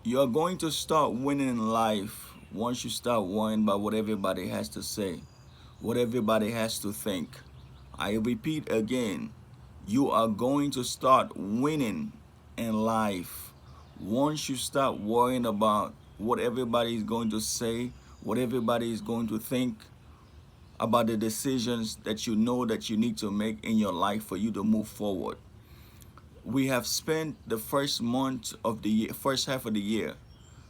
You're going to start winning in life once you start worrying about what everybody has to say, what everybody has to think. I repeat again, you are going to start winning in life once you start worrying about what everybody is going to say, what everybody is going to think about the decisions that you know that you need to make in your life for you to move forward. We have spent the first month of the year, first half of the year,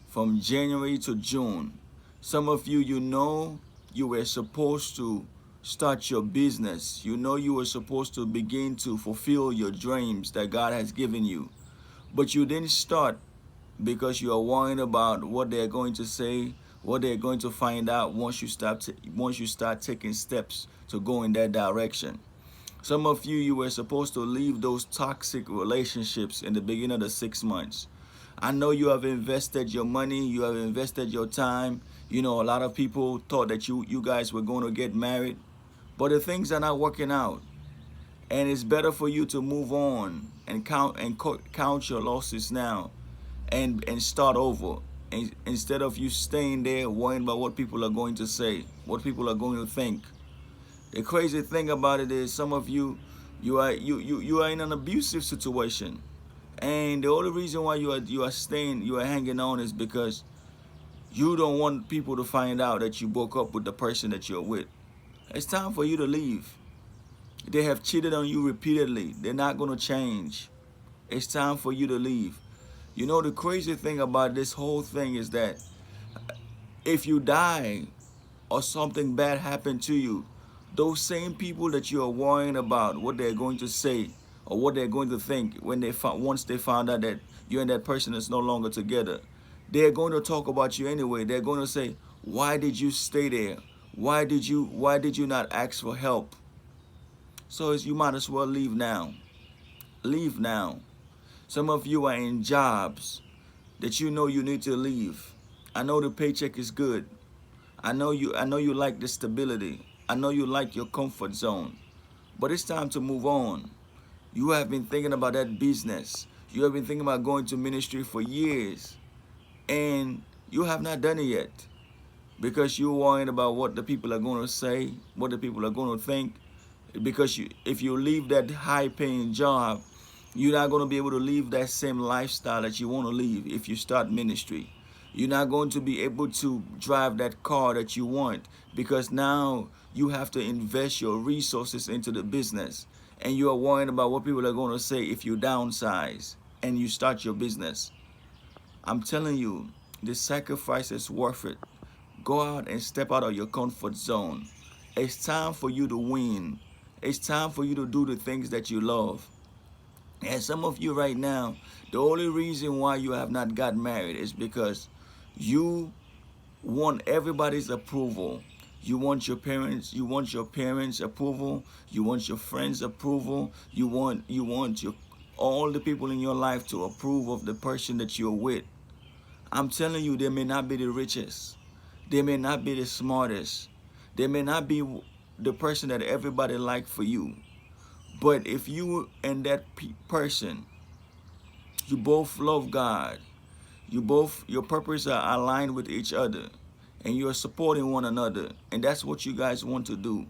from January to June. Some of you, you know, you were supposed to start your business. You know, you were supposed to begin to fulfill your dreams that God has given you. But you didn't start because you are worrying about what they're going to say, what they're going to find out once you start taking steps to go in that direction. Some of you, you were supposed to leave those toxic relationships in the beginning of the 6 months. I know you have invested your money, you have invested your time. You know, a lot of people thought that you guys were going to get married, but the things are not working out. And it's better for you to move on and count your losses now, and start over. And instead of you staying there worrying about what people are going to say, what people are going to think. The crazy thing about it is some of you, you are in an abusive situation, and the only reason why you are hanging on is because you don't want people to find out that you broke up with the person that you're with. It's time for you to leave. They have cheated on you repeatedly. They're not going to change. It's time for you to leave. You know, the crazy thing about this whole thing is that if you die or something bad happened to you, those same people that you are worrying about what they're going to say or what they're going to think when once they found out that you and that person is no longer together, they're going to talk about you anyway. They're going to say, "Why did you stay there? Why did you not ask for help?" So you might as well leave now. Leave now. Some of you are in jobs that you know you need to leave. I know the paycheck is good. I know you like the stability. I know you like your comfort zone. But it's time to move on. You have been thinking about that business. You have been thinking about going to ministry for years, and you have not done it yet because you're worrying about what the people are going to say, what the people are going to think. Because if you leave that high-paying job, you're not going to be able to live that same lifestyle that you want to live if you start ministry. You're not going to be able to drive that car that you want because now you have to invest your resources into the business. And you are worrying about what people are going to say if you downsize and you start your business. I'm telling you, the sacrifice is worth it. Go out and step out of your comfort zone. It's time for you to win. It's time for you to do the things that you love. And some of you right now, the only reason why you have not got married is because you want everybody's approval. You want your parents' approval. You want your friends' approval. You want your all the people in your life to approve of the person that you're with. I'm telling you, they may not be the richest. They may not be the smartest. They may not be the person that everybody like for you. But if you and that person, you both love God, your purposes are aligned with each other, and you are supporting one another, and that's what you guys want to do.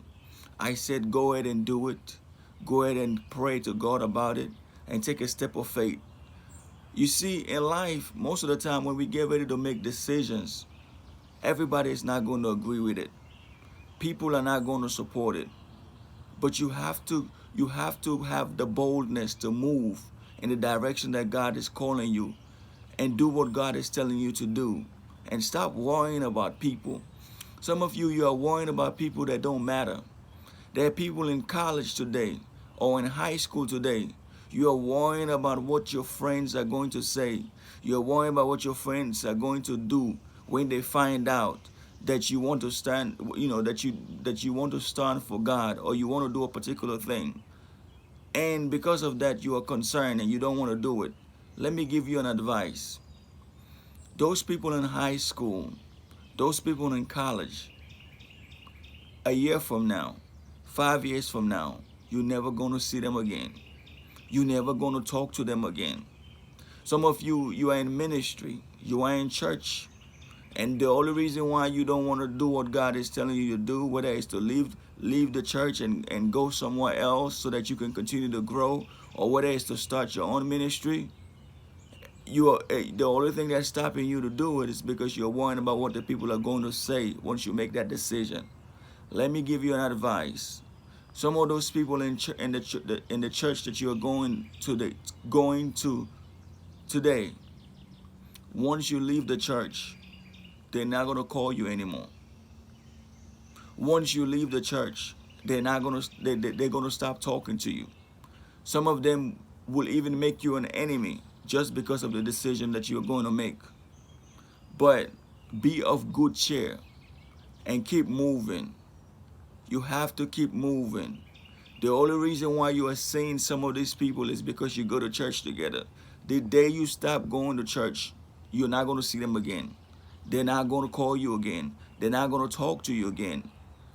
I said go ahead and do it. Go ahead and pray to God about it and take a step of faith. You see, in life, most of the time when we get ready to make decisions, everybody is not going to agree with it. People are not going to support it. But you have to have the boldness to move in the direction that God is calling you and do what God is telling you to do. And stop worrying about people. Some of you are worrying about people that don't matter. There are people in college today or in high school today. You are worrying about what your friends are going to say. You're worrying about what your friends are going to do when they find out that you want to stand, that you want to stand for God or you want to do a particular thing. And because of that, you are concerned and you don't want to do it. Let me give you an advice. Those people in high school, those people in college, a year from now, 5 years from now, you're never going to see them again. You're never going to talk to them again. Some of you, you are in ministry, you are in church, and the only reason why you don't want to do what God is telling you to do, whether it's to leave the church and go somewhere else so that you can continue to grow, or whether it's to start your own ministry, you are the only thing that's stopping you to do it is because you're worrying about what the people are going to say once you make that decision. Let me give you an advice. Some of those people in the church that you're going to today, once you leave the church, they're not going to call you anymore. Once you leave the church, they're going to stop talking to you. Some of them will even make you an enemy just because of the decision that you're going to make. But be of good cheer and keep moving. You have to keep moving. The only reason why you are seeing some of these people is because you go to church together. The day you stop going to church, you're not going to see them again. They're not going to call you again. They're not going to talk to you again.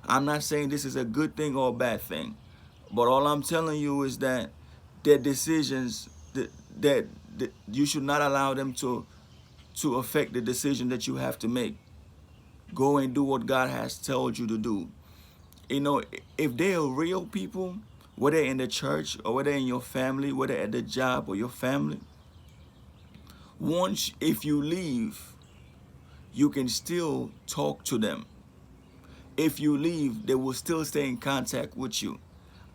I'm not saying this is a good thing or a bad thing, but all I'm telling you is that their decisions, that you should not allow them to affect the decision that you have to make. Go and do what God has told you to do. You know, if they are real people, whether in the church or whether in your family, whether at the job or your family, once if you leave, you can still talk to them. If you leave, they will still stay in contact with you.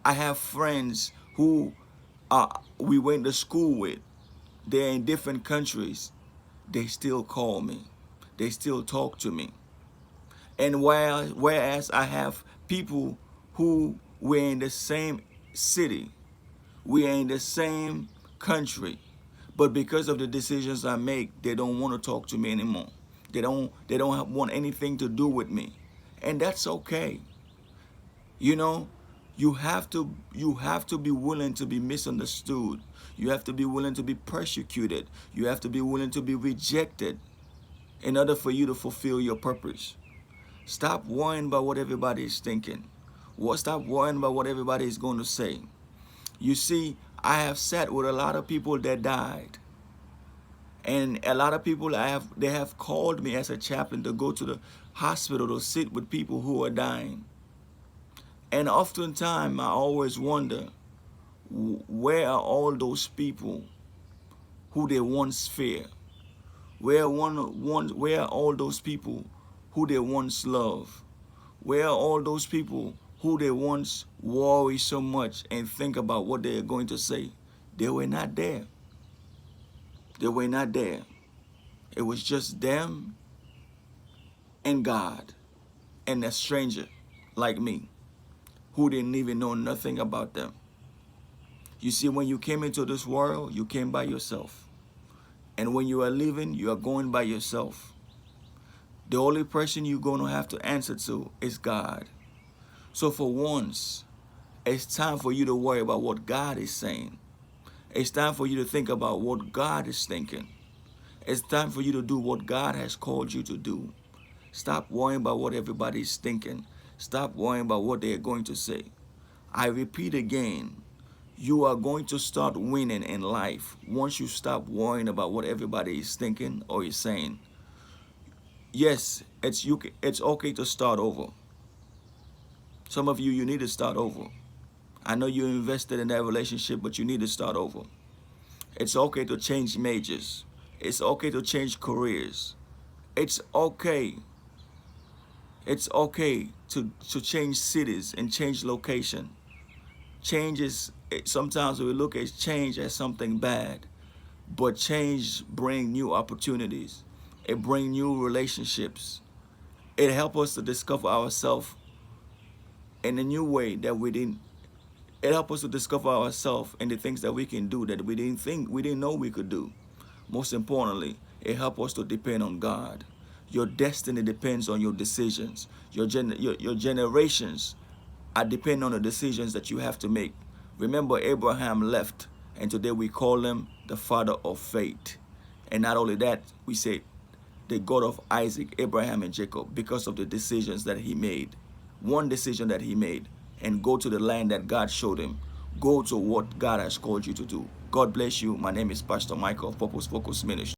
I have friends who we went to school with. They're in different countries. They still call me. They still talk to me. And whereas I have people who were in the same city, we are in the same country, but because of the decisions I make, they don't want to talk to me anymore. They don't want anything to do with me, and that's okay. You know, you have to be willing to be misunderstood. You have to be willing to be persecuted. You have to be willing to be rejected in order for you to fulfill your purpose. Stop worrying about what everybody is thinking. Stop worrying about what everybody is going to say. You see, I have sat with a lot of people that died. And a lot of people they have called me as a chaplain to go to the hospital to sit with people who are dying. And oftentimes I always wonder, where are all those people who they once fear? Where are all those people who they once loved? Where are all those people who they once worry so much and think about what they are going to say? They were not there. They were not there. It was just them and God and a stranger like me who didn't even know nothing about them. You see, when you came into this world, you came by yourself. And when you are leaving, you are going by yourself. The only person you're going to have to answer to is God. So for once, it's time for you to worry about what God is saying. It's time for you to think about what God is thinking. It's time for you to do what God has called you to do. Stop worrying about what everybody is thinking. Stop worrying about what they are going to say. I repeat again, you are going to start winning in life once you stop worrying about what everybody is thinking or is saying. Yes, it's okay to start over. Some of you, you need to start over. I know you invested in that relationship, but you need to start over. It's okay to change majors. It's okay to change careers. It's okay. It's okay to change cities and change location. Sometimes we look at change as something bad, but change brings new opportunities. It brings new relationships. It helps us to discover ourselves in a new way that we didn't. It helps us to discover ourselves and the things that we can do that we didn't know we could do. Most importantly, it helps us to depend on God. Your destiny depends on your decisions. Your generations are dependent on the decisions that you have to make. Remember, Abraham left, and today we call him the father of faith. And not only that, we say the God of Isaac, Abraham, and Jacob, because of the decisions that he made. One decision that he made, and go to the land that God showed him. Go to what God has called you to do. Go God bless you. My name is Pastor Michael, Purpose Focus Ministry.